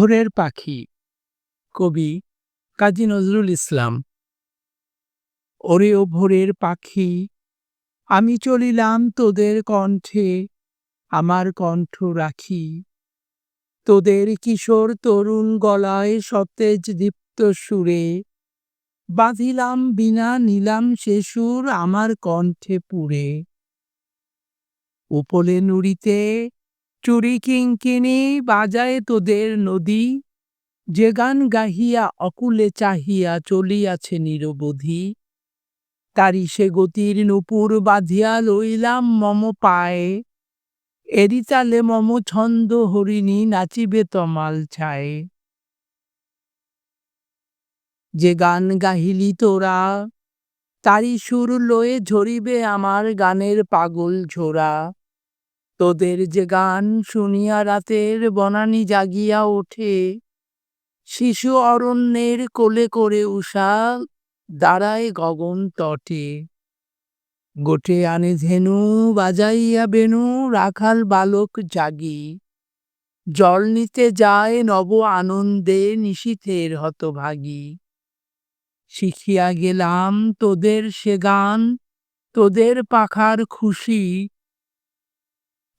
ভোরের পাখি। কবি কাজী নজরুল ইসলাম। ওরে ও ভোরের পাখি, আমি চলিলাম তোদের কণ্ঠে, আমার কণ্ঠ রাখি। তোদের কিশোর তরুণ গলায় সতেজ দীপ্ত সুরে, বাঁধিলাম বীণা নিলাম সে সুর আমার কণ্ঠে পুরে। উপলে নুড়িতে চুরি কিঙ্কিণী বাজায় তোদের নদী, যে গান গাহিয়া অকুলে চাহিয়া চলিয়াছে নিরবধি। তারি সে গতির নূপুর বাঁধিয়া লইলাম মম পায়ে, এরি তালে মম ছন্দ হরিণী নাচিবে তমাল ছায়ে। যে গান গাহিলি তোরা, তারি সুর লয়ে ঝরিবে আমার গানের পাগল ঝোরা। তোদের যে গান শুনিয়া রাতের বনানী জাগিয়া ওঠে, শিশু অরণ্যের কোলে করে উষা দাঁড়ায় গগন তটে। গোটে আনে ধেনু বাজাইয়া বেণু রাখাল বালক জাগি, জল নিতে যায় নব আনন্দে নিশীথের হতভাগী। শিখিয়া গেলাম তোদের সে গান, তোদের পাখার খুশি,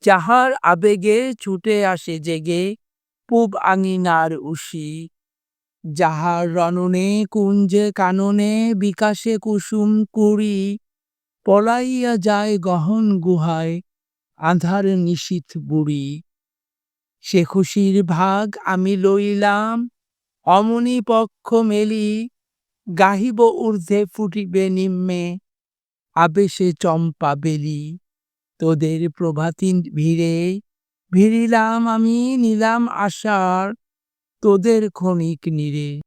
যাহার আবেগে ছুটে আসে জেগে পূব আঙিনার উষি। যাহার রণনে কুঞ্জে কাননে বিকাশে কুসুম কুড়ি, পলাইয়া যায় গহন গুহায় আঁধার নিশীথ বুড়ি। সে খুশির ভাগ আমি লইলাম, অমনি পক্ষ মেলি, গাহিব ঊর্ধ্বে ফুটিবে নিম্নে আবেশে চম্পা বেলি। তোদের প্রভাতী ভিড়ে ভিড়িলাম আমি নিলাম আশার তোদের ক্ষণিক নীড়ে।